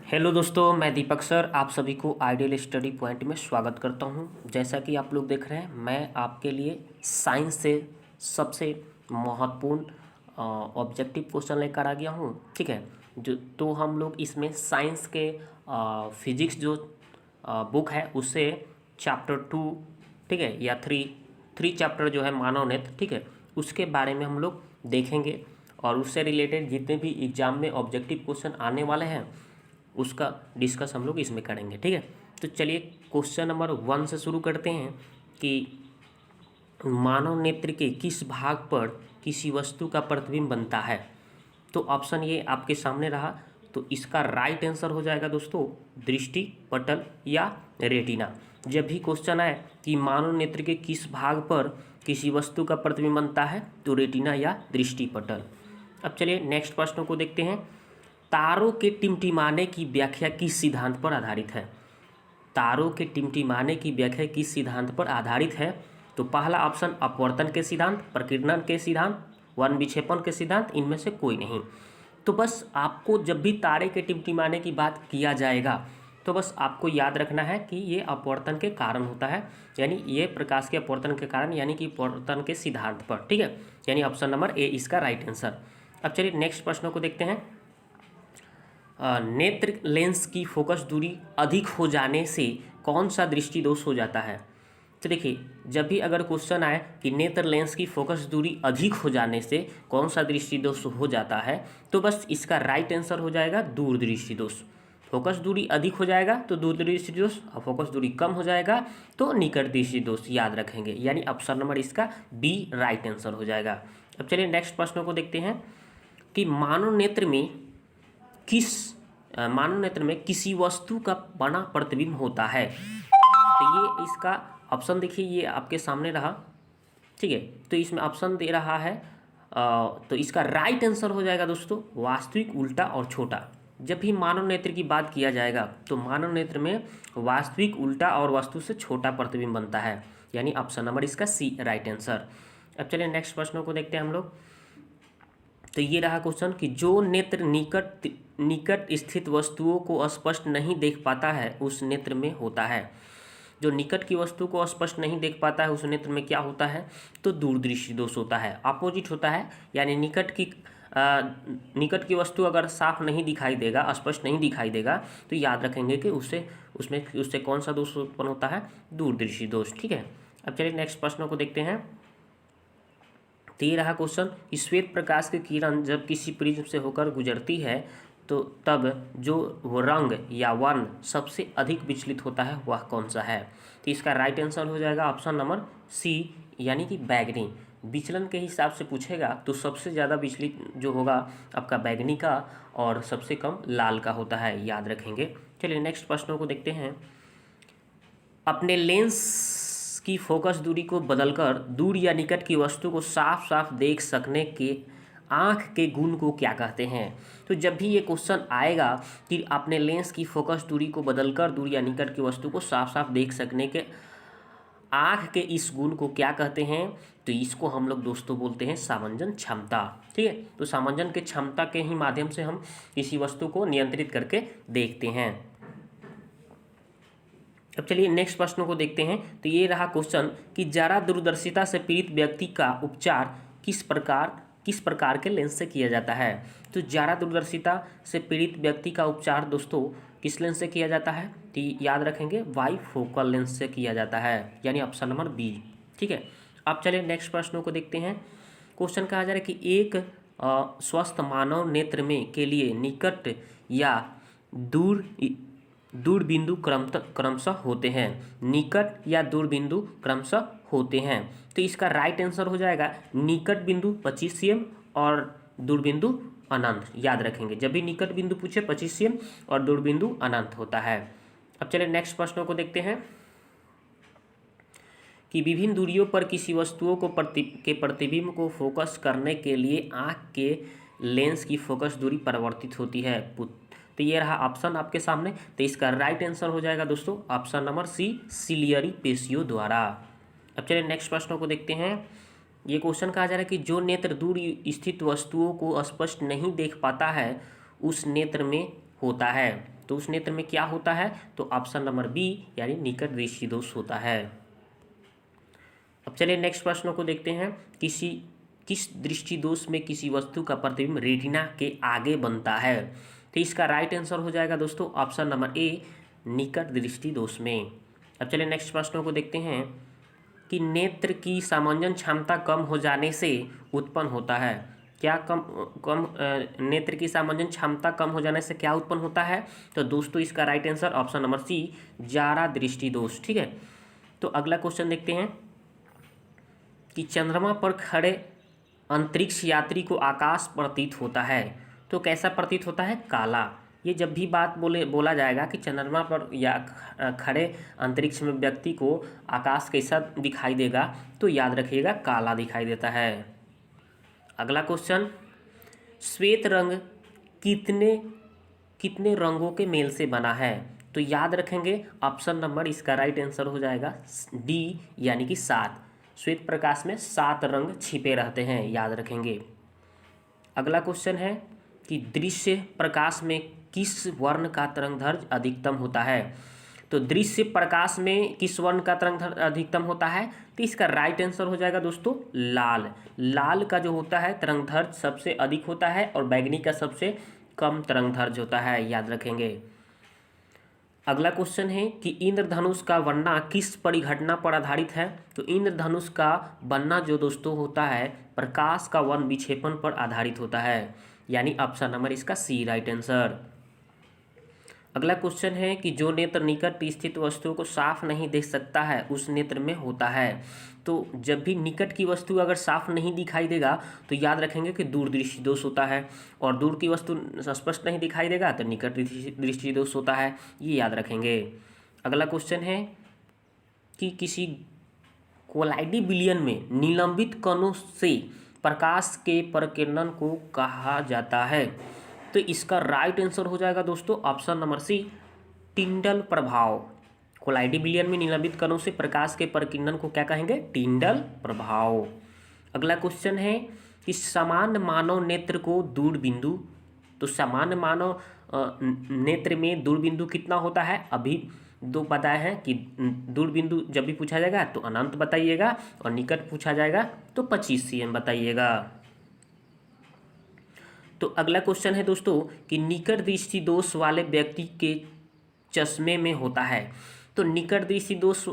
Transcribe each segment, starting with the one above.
Hello दोस्तों, मैं दीपक sir आप सभी को आइडियल स्टडी पॉइंट में स्वागत करता हूं। जैसा कि आप लोग देख रहे हैं, मैं आपके लिए साइंस से सबसे महत्वपूर्ण ऑब्जेक्टिव क्वेश्चन लेकर आ गया हूं। ठीक है, जो तो हम लोग इसमें साइंस के फिजिक्स जो बुक है उससे चैप्टर 2, ठीक है, या थ्री चैप्टर जो है मानव नेत्र, ठीक है, उसके बारे में हम लोग देखेंगे और उससे रिलेटेड जितने भी एग्जाम में ऑब्जेक्टिव क्वेश्चन आने वाले हैं उसका डिस्कस हम लोग इसमें करेंगे। ठीक है, तो चलिए क्वेश्चन नंबर 1 से शुरू करते हैं कि मानव नेत्र के किस भाग पर किसी वस्तु का प्रतिबिंब बनता है। तो ऑप्शन ये आपके सामने रहा, तो इसका राइट आंसर हो जाएगा दोस्तों दृष्टि पटल या रेटिना। जब भी क्वेश्चन आए कि मानव नेत्र के किस भाग पर किसी वस्तु का प्रतिबिंब बनता है, तो रेटिना या दृष्टि पटल। अब चलिए नेक्स्ट प्रश्न को देखते हैं। तारों के टिमटिमाने की व्याख्या किस सिद्धांत पर आधारित है। तारों के टिमटिमाने की व्याख्या किस सिद्धांत पर आधारित है। तो पहला ऑप्शन अपवर्तन के सिद्धांत, प्रकीर्णन के सिद्धांत, वन विक्षेपण के सिद्धांत, इनमें से कोई नहीं। तो बस आपको जब भी तारे के टिमटिमाने की बात किया जाएगा तो बस आपको याद रखना है कि ये अपवर्तन के कारण होता है, यानी ये प्रकाश के अपवर्तन के कारण, यानी कि अपवर्तन के सिद्धांत पर। ठीक है, यानी ऑप्शन नंबर ए इसका राइट आंसर। अब चलिए नेक्स्ट प्रश्न को देखते हैं। नेत्र लेंस की फोकस दूरी अधिक हो जाने से कौन सा दृष्टि दोष हो जाता है। तो देखिए, जब भी अगर क्वेश्चन आए कि नेत्र लेंस की फोकस दूरी अधिक हो जाने से कौन सा दृष्टि दोष हो जाता है, तो बस इसका राइट आंसर हो जाएगा दूरदृष्टि दोष। फोकस दूरी अधिक हो जाएगा तो दूरदृष्टि दोष, और फोकस दूरी कम हो जाएगा तो निकट दृष्टि दोष, याद रखेंगे, यानी ऑप्शन नंबर इसका बी राइट आंसर हो जाएगा। अब चलिए नेक्स्ट प्रश्न को देखते हैं कि मानव नेत्र में किसी वस्तु का बना प्रतिबिंब होता है। तो ये इसका ऑप्शन देखिए, ये आपके सामने रहा। ठीक है, तो इसमें ऑप्शन दे रहा है तो इसका राइट आंसर हो जाएगा दोस्तों वास्तविक, उल्टा और छोटा। जब भी मानव नेत्र की बात किया जाएगा तो मानव नेत्र में वास्तविक, उल्टा और वस्तु से छोटा प्रतिबिंब बनता है, यानी ऑप्शन नंबर इसका सी राइट आंसर। अब चलिए नेक्स्ट प्रश्न को देखते हैं हम लोग। तो ये रहा क्वेश्चन कि जो नेत्र निकट स्थित वस्तुओं को स्पष्ट नहीं देख पाता है उस नेत्र में होता है। जो निकट की वस्तु को स्पष्ट नहीं देख पाता है उस नेत्र में क्या होता है, तो दूरदृष्टि दोष होता है, अपोजिट होता है। यानी निकट की वस्तु अगर साफ नहीं दिखाई देगा, स्पष्ट नहीं दिखाई देगा, तो याद रखेंगे कि उससे कौन सा दोष उत्पन्न होता है, दूरदृष्टि दोष। ठीक है, अब चलिए नेक्स्ट प्रश्न को देखते हैं। तो ये रहा क्वेश्चन, श्वेत प्रकाश की किरण जब किसी प्रिज्म से होकर गुजरती है तो तब जो वो रंग या वर्ण सबसे अधिक विचलित होता है वह कौन सा है। तो इसका राइट आंसर हो जाएगा ऑप्शन नंबर सी, यानी कि बैगनी। विचलन के हिसाब से पूछेगा तो सबसे ज़्यादा विचलित जो होगा आपका बैगनी का, और सबसे कम लाल का होता है, याद रखेंगे। चलिए नेक्स्ट प्रश्नों को देखते हैं। अपने लेंस की फोकस दूरी को बदलकर दूर या निकट की वस्तु को साफ साफ देख सकने के आँख के गुण को क्या कहते हैं। तो जब भी ये क्वेश्चन आएगा कि अपने लेंस की फोकस दूरी को बदलकर दूर या निकट की वस्तु को साफ साफ देख सकने के आँख के इस गुण को क्या कहते हैं, तो इसको हम लोग दोस्तों बोलते हैं सामंजन क्षमता। ठीक है, तो सामंजन के क्षमता के ही माध्यम से हम किसी वस्तु को नियंत्रित करके देखते हैं। अब चलिए नेक्स्ट प्रश्न को देखते हैं। तो ये रहा क्वेश्चन कि जरा दूरदर्शिता से पीड़ित व्यक्ति का उपचार किस प्रकार के लेंस से किया जाता है। तो जरा दूरदर्शिता से पीड़ित व्यक्ति का उपचार दोस्तों किस लेंस से किया जाता है, तो याद रखेंगे बाइफोकल लेंस से किया जाता है, यानी ऑप्शन नंबर बी। ठीक है, अब चलिए नेक्स्ट प्रश्नों को देखते हैं। क्वेश्चन कहा जा रहा है कि एक स्वस्थ मानव नेत्र में के लिए निकट या दूर बिंदु क्रमशः होते हैं। निकट या दूर बिंदु क्रमशः होते हैं, तो इसका राइट आंसर हो जाएगा निकट बिंदु 25 cm और दूर बिंदु अनंत, याद रखेंगे। जब भी निकट बिंदु पूछे 25 cm और दूर बिंदु अनंत होता है। अब चलिए नेक्स्ट प्रश्नों को देखते हैं कि विभिन्न दूरियों पर किसी वस्तुओं को प्रतिबिंब को फोकस करने के लिए आँख के लेंस की फोकस दूरी परिवर्तित होती है। तो ये रहा ऑप्शन आपके सामने, तो इसका राइट आंसर हो जाएगा दोस्तों ऑप्शन नंबर सी, सिलियरी पेशियों द्वारा। अब चलिए नेक्स्ट प्रश्नों को देखते हैं। ये क्वेश्चन कहा जा रहा है कि जो नेत्र दूर स्थित वस्तुओं को स्पष्ट नहीं देख पाता है उस नेत्र में होता है। तो उस नेत्र में क्या होता है? तो ऑप्शन नंबर बी यानी निकट दृष्टि दोष होता है। अब चलिए नेक्स्ट प्रश्नों को देखते हैं। किस दृष्टि दोष में किसी वस्तु का प्रतिबिंब रेटिना के आगे बनता है? तो इसका राइट आंसर हो जाएगा दोस्तों ऑप्शन नंबर ए निकट दृष्टि दोष में। अब चलिए नेक्स्ट प्रश्नों को देखते हैं कि नेत्र की सामंजन क्षमता कम हो जाने से उत्पन्न होता है। क्या नेत्र की सामंजन क्षमता कम हो जाने से क्या उत्पन्न होता है? तो दोस्तों इसका right answer option number C जारा दृष्टि दोष। ठीक है, तो अगला क्वेश्चन देखते हैं कि चंद्रमा पर खड़े अंतरिक्ष यात्री को आकाश प्रतीत होता है, तो कैसा प्रतीत होता है? काला। ये जब भी बात बोला जाएगा कि चंद्रमा पर या खड़े अंतरिक्ष में व्यक्ति को आकाश कैसा दिखाई देगा, तो याद रखिएगा काला दिखाई देता है। अगला क्वेश्चन, श्वेत रंग कितने रंगों के मेल से बना है? तो याद रखेंगे ऑप्शन नंबर इसका राइट आंसर हो जाएगा डी यानी कि 7। श्वेत प्रकाश में 7 रंग छिपे रहते हैं, याद रखेंगे। अगला क्वेश्चन है कि दृश्य प्रकाश में किस वर्ण का तरंगदैर्घ्य अधिकतम होता है? तो दृश्य प्रकाश में किस वर्ण का तरंगदैर्घ्य अधिकतम होता है? तो इसका राइट आंसर हो जाएगा दोस्तों लाल। लाल का जो होता है तरंगदैर्घ्य सबसे अधिक होता है और बैंगनी का सबसे कम तरंगदैर्घ्य होता है, याद रखेंगे। अगला क्वेश्चन है कि इंद्रधनुष का बनना किस परिघटना पर आधारित है? तो इंद्रधनुष का बनना जो दोस्तों होता है प्रकाश का वर्ण विक्षेपण पर आधारित होता है, यानी ऑप्शन नंबर इसका सी राइट आंसर। अगला क्वेश्चन है कि जो नेत्र निकट स्थित वस्तुओं को साफ नहीं देख सकता है उस नेत्र में होता है। तो जब भी निकट की वस्तु अगर साफ नहीं दिखाई देगा तो याद रखेंगे कि दूरदृष्टि दोष होता है, और दूर की वस्तु स्पष्ट नहीं दिखाई देगा तो निकट दृष्टि दोष होता है, ये याद रखेंगे। अगला क्वेश्चन है कि किसी कोलाइडी विलयन में निलंबित कणों से प्रकाश के प्रकीर्णन को कहा जाता है। तो इसका राइट आंसर हो जाएगा दोस्तों ऑप्शन नंबर सी टिंडल प्रभाव। कोलाइडी विलयन में निलंबित कणों से प्रकाश के प्रकीर्णन को क्या कहेंगे? टिंडल प्रभाव। अगला क्वेश्चन है कि सामान्य मानव नेत्र को दूरबिंदु, तो सामान्य मानव नेत्र में दूरबिंदु कितना होता है? अभी दो बताए हैं कि दूरबिंदु जब भी पूछा जाएगा तो अनंत बताइएगा और निकट पूछा जाएगा तो 25 cm बताइएगा। तो अगला क्वेश्चन है दोस्तों कि निकट दृष्टि दोष वाले व्यक्ति के चश्मे में होता है। तो निकट दृष्टि दोष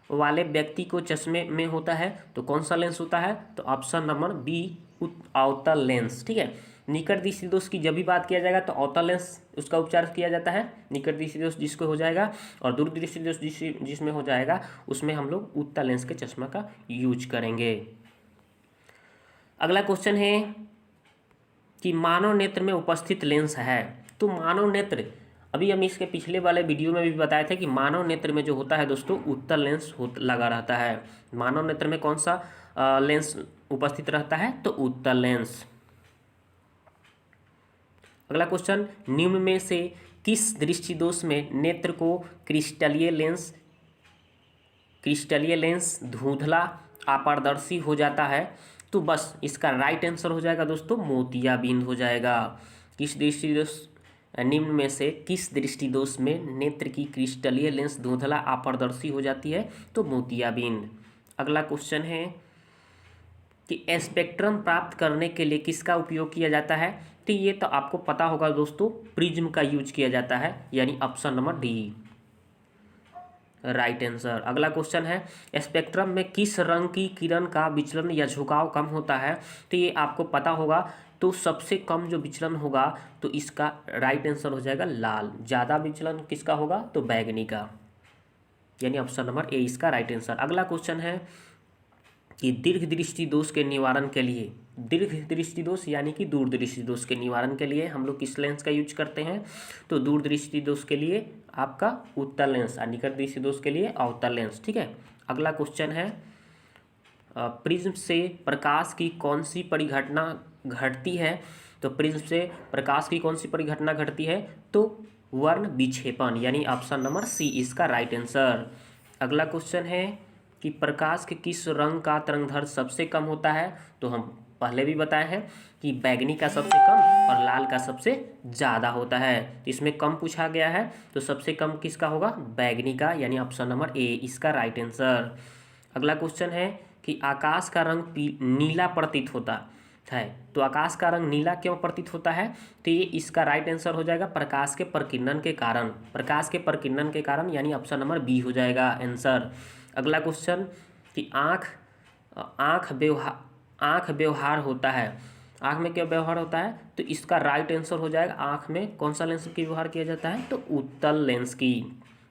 वाले व्यक्ति को चश्मे में होता है तो कौन सा लेंस होता है? तो ऑप्शन नंबर बी अवतल लेंस। ठीक है, निकट दृष्टि दोष की जब भी बात किया जाएगा तो अवतल लेंस उसका उपचार किया जाता है, निकट दृष्टि दोष जिसको हो जाएगा, और दूर दृष्टि दोष जिसमें हो जाएगा उसमें हम लोग उत्तल लेंस के चश्मा का यूज करेंगे। अगला क्वेश्चन है कि मानव नेत्र में उपस्थित लेंस है। तो मानव नेत्र, अभी हम इसके पिछले वाले वीडियो में भी बताए थे कि मानव नेत्र में जो होता है दोस्तों उत्तल लेंस लगा रहता है। मानव नेत्र में कौन सा लेंस उपस्थित रहता है? तो उत्तल लेंस। अगला क्वेश्चन, निम्न में से किस दृष्टि दोष में नेत्र को क्रिस्टलीय लेंस धुंधला अपारदर्शी हो जाता है? तो बस इसका राइट आंसर हो जाएगा दोस्तों मोतियाबिंद हो जाएगा। किस दृष्टि दोष, निम्न में से किस दृष्टि दोष में नेत्र की क्रिस्टलीय लेंस धुंधला अपारदर्शी हो जाती है? तो मोतियाबिंद। अगला क्वेश्चन है कि स्पेक्ट्रम प्राप्त करने के लिए किसका उपयोग किया जाता है? तो ये तो आपको पता होगा दोस्तों, प्रिज्म का यूज किया जाता है, यानी option number D right answer. अगला क्वेश्चन है स्पेक्ट्रम में किस रंग की किरण का विचलन या झुकाव कम होता है? तो ये आपको पता होगा, तो सबसे कम जो विचलन होगा तो इसका राइट आंसर हो जाएगा लाल। ज़्यादा विचलन किसका होगा? तो बैगनी का, यानी ऑप्शन नंबर ए इसका राइट आंसर। अगला क्वेश्चन है कि दीर्घ दृष्टि दोष के निवारण के लिए, दीर्घ दृष्टि दोष यानी कि दूर दृष्टि दोष के निवारण के लिए हम लोग किस लेंस का यूज करते हैं? तो दूर दृष्टि दोष के लिए आपका उत्तल लेंस और निकट दृष्टि दोष के लिए अवतल लेंस। ठीक है, अगला क्वेश्चन है प्रिज्म से प्रकाश की कौन सी परिघटना घटती है? तो प्रिज्म से प्रकाश की कौन सी परिघटना घटती है? तो वर्ण विक्षेपण, यानी ऑप्शन नंबर सी इसका राइट आंसर। अगला क्वेश्चन है कि प्रकाश के किस रंग का तरंगदैर्घ्य सबसे कम होता है? तो हम पहले भी बताए हैं कि बैगनी का सबसे कम और लाल का सबसे ज़्यादा होता है। तो इसमें कम पूछा गया है, तो सबसे कम किसका होगा? बैगनी का, यानी ऑप्शन नंबर ए इसका राइट आंसर। अगला क्वेश्चन है कि आकाश का रंग नीला प्रतीत होता है, तो आकाश का रंग नीला क्यों प्रतीत होता है? तो ये इसका राइट आंसर हो जाएगा प्रकाश के प्रकीर्णन के कारण, प्रकाश के प्रकीर्णन के कारण, यानी ऑप्शन नंबर बी हो जाएगा आंसर। अगला क्वेश्चन कि आँख व्यवहार होता है, आँख में क्या व्यवहार होता है? तो इसका राइट आंसर हो जाएगा आँख में कौन सा लेंस की व्यवहार किया जाता है? तो उत्तल लेंस की।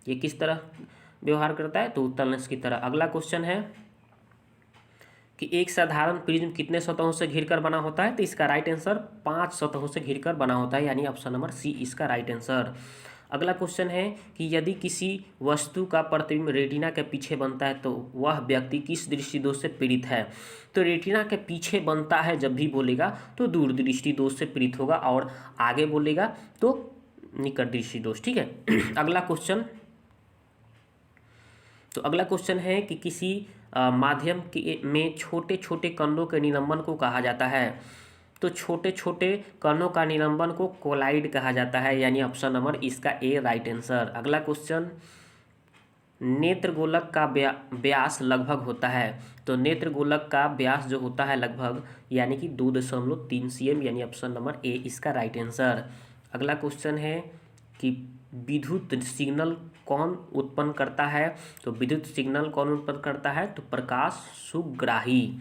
ये किस तरह व्यवहार करता है? तो उत्तल लेंस की तरह। अगला क्वेश्चन है कि एक साधारण प्रिज्म कितने सतहों से घिरकर बना होता है? तो इसका राइट आंसर 5 सतहों से घिरकर बना होता है, यानी ऑप्शन नंबर सी इसका राइट आंसर। अगला क्वेश्चन है कि यदि किसी वस्तु का प्रतिबिंब रेटिना के पीछे बनता है तो वह व्यक्ति किस दृष्टि दोष से पीड़ित है? तो रेटिना के पीछे बनता है जब भी बोलेगा तो दूरदृष्टि दोष से पीड़ित होगा, और आगे बोलेगा तो निकट दृष्टि दोष। ठीक है। अगला क्वेश्चन है कि किसी माध्यम में छोटे छोटे कणों के निलंबन को कहा जाता है? तो छोटे छोटे कणों का निलंबन को कोलाइड कहा जाता है, यानी ऑप्शन नंबर इसका ए राइट आंसर। अगला क्वेश्चन, नेत्र गोलक का व्यास लगभग होता है? तो नेत्र गोलक का व्यास जो होता है लगभग, यानी कि 2.3 cm, यानी ऑप्शन नंबर ए इसका राइट आंसर। अगला क्वेश्चन है कि विद्युत सिग्नल कौन उत्पन्न करता है? तो विद्युत सिग्नल कौन उत्पन्न करता है? तो प्रकाश सुग्राही।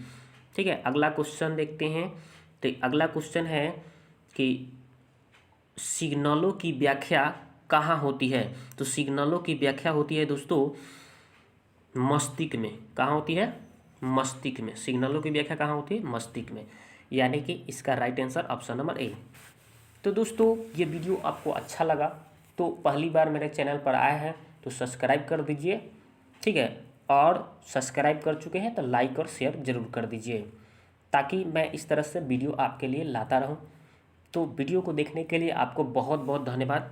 ठीक है। अगला क्वेश्चन देखते हैं। तो अगला क्वेश्चन है कि सिग्नलों की व्याख्या कहाँ होती है? तो सिग्नलों की व्याख्या होती है दोस्तों मस्तिष्क में। कहाँ होती है? मस्तिष्क में। सिग्नलों की व्याख्या कहाँ होती है? मस्तिष्क में, यानी कि इसका right answer option number A. तो दोस्तों ये वीडियो आपको अच्छा लगा तो पहली बार मेरे चैनल पर आए हैं तो सब्सक्राइब कर दीजिए। ठीक है। और सब्सक्राइब कर चुके हैं तो लाइक और शेयर ज़रूर कर दीजिए, ताकि मैं इस तरह से वीडियो आपके लिए लाता रहूं। तो वीडियो को देखने के लिए आपको बहुत बहुत धन्यवाद।